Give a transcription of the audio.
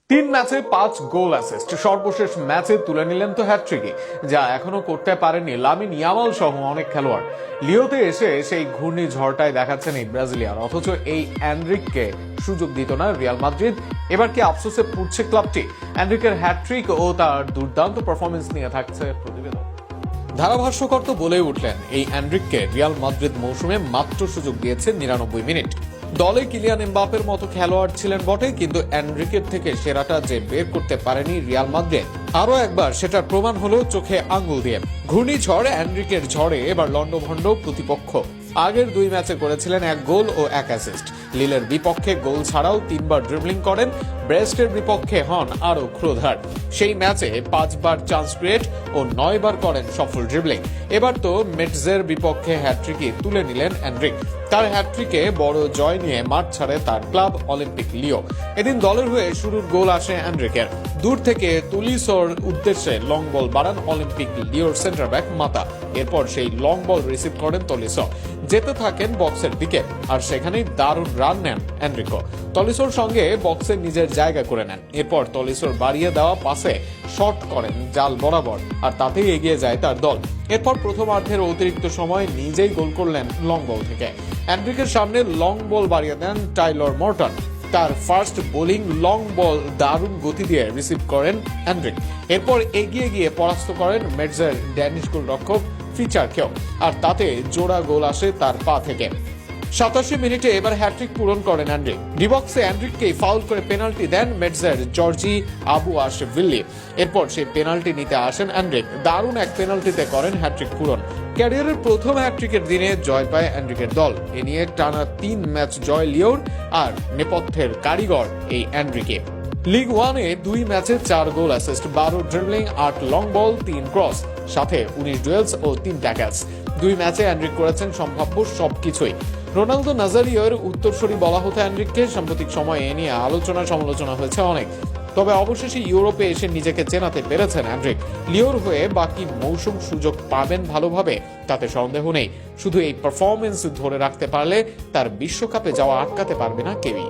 তিন ম্যাচে 5 goal assist, সর্বশেষ ম্যাচে তুলে নিলেন তো হ্যাটট্রিকই, যা এখনো করতে পারেনি লামিন ইয়ামাল সহ অনেক খেলোয়াড়। লিওতে এসে সেই ঘূর্ণিঝড়টাই দেখাচ্ছেন এই ব্রাজিলিয়ান, অথচ এই অ্যান্ড্রিককে সুযোগ দিত না রিয়াল মাদ্রিদ। এবার কি আফসোসে পুড়ছে ক্লাবটি? অ্যান্ড্রিকের হ্যাটট্রিক ও তার দুর্দান্ত পারফরমেন্স নিয়ে থাকছে প্রতিবেদন। ধারাভাষ্যকর তো বলে উঠলেন, এই অ্যান্ড্রিককে রিয়াল মাদ্রিদ মৌসুমে মাত্র সুযোগ দিয়েছে 99 মিনিট। দলে কিলিয়ান এমবাপের মতো খেলোয়াড় ছিলেন বটে, কিন্তু অ্যান্ড্রিকের থেকে সেরাটা যে বের করতে পারেনি রিয়াল মাদ্রিদ, আরো একবার সেটার প্রমাণ হলো চোখে আঙ্গুল দিয়ে। ঘূর্ণিঝড় অ্যান্ড্রিকের ঝড়ে এবার লন্ডভন্ড প্রতিপক্ষ। আগের 2 ম্যাচে করেছিলেন 1 গোল ও 1 অ্যাসিস্ট। লিলের বিপক্ষে গোল ছাড়াও 3 বার ড্রিবলিং করেন। ব্রেস্টের বিপক্ষে হন আরো ক্রোধার। সেই ম্যাচে 5 বার চান্স ক্রিয়েট ও 9 বার করেন সফল ড্রিবলিং। এবার তো মেটজের বিপক্ষে হ্যাটট্রিকই তুলে নিলেন অ্যান্ড্রিক। তার হ্যাটট্রিকে বড় জয় নিয়ে মাঠ ছাড়ে তার ক্লাব অলিম্পিক লিও। এদিন দলের হয়ে শুরুর গোল আসে অ্যান্ড্রিকের। দূর থেকে তুলিসোর উদ্দেশ্যে লং বল বাড়ান অলিম্পিক লিওর সেন্টার ব্যাক মাতা। এরপর সেই লং বল রিসিভ করেন তলিসো, যেতে থাকেন বক্সের দিকে, আর সেখানেই দারুণ রান নেন অ্যান্ড্রিকো। তলিসোর সঙ্গে বক্সে নিজের জায়গা করে নেন। এরপর তলিসোর বাড়িয়ে দেওয়া পাসে শট করেন জাল বরাবর, আর তাতেই এগিয়ে যায় তার দল। এরপর প্রথমার্ধের অতিরিক্ত সময় নিজেই গোল করলেন লং বল থেকে। অ্যান্ড্রিকের সামনে লং বল বাড়িয়ে দেন টাইলর মর্টন। তার ফার্স্ট বোলিং লং বল দারুণ গতি দিয়ে রিসিভ করেন অ্যান্ড্রিক। এরপর এগিয়ে গিয়ে পরাস্ত করেন মেটজের ড্যানিশ গোলরক্ষক ফিচারকেও, আর তাতে জোড়া গোল আসে তার পা থেকে। 87 মিনিটে এবার হ্যাটট্রিক পূরণ করেন অ্যান্ড্রিক। ডিবক্সে অ্যান্ড্রিককেই ফাউল করে পেনাল্টি দেন মেটজের জর্জি আবুয়াশভিলি। এরপর সেই পেনাল্টি নিতে আসেন অ্যান্ড্রিক। দারুণ এক পেনাল্টিতে করেন হ্যাটট্রিক পূরণ। ক্যারিয়ারের প্রথম হ্যাটট্রিকের দিনে জয় পায় অ্যান্ড্রিকের দল। এ নিয়ে টানা 3 ম্যাচ জয় লিওর, আর নেপথ্যের কারিগর এই অ্যান্ড্রিকে। লিগ 1-এ 2 ম্যাচে 4 goal assist, 12 dribbling, 8 long ball, 3 cross, সাথে 19 ডুয়েলস ও 3 ট্যাকলস। 2 ম্যাচে অ্যান্ড্রিক করেছেন সম্ভাব্য সবকিছুই। রোনালদো নাজারিওর উত্তরসূরি বলা হতো অ্যান্ড্রিককে। সাম্প্রতিক সময়ে এ নিয়ে আলোচনা সমালোচনা হয়েছে অনেক, তবে অবশেষে ইউরোপে এসে নিজেকে চেনাতে পেরেছেন অ্যান্ড্রিক। লিওর হয়ে বাকি মৌসুম সুযোগ পাবেন ভালোভাবে, তাতে সন্দেহ নেই। শুধু এই পারফরমেন্স ধরে রাখতে পারলে তার বিশ্বকাপে যাওয়া আটকাতে পারবে না কেউই।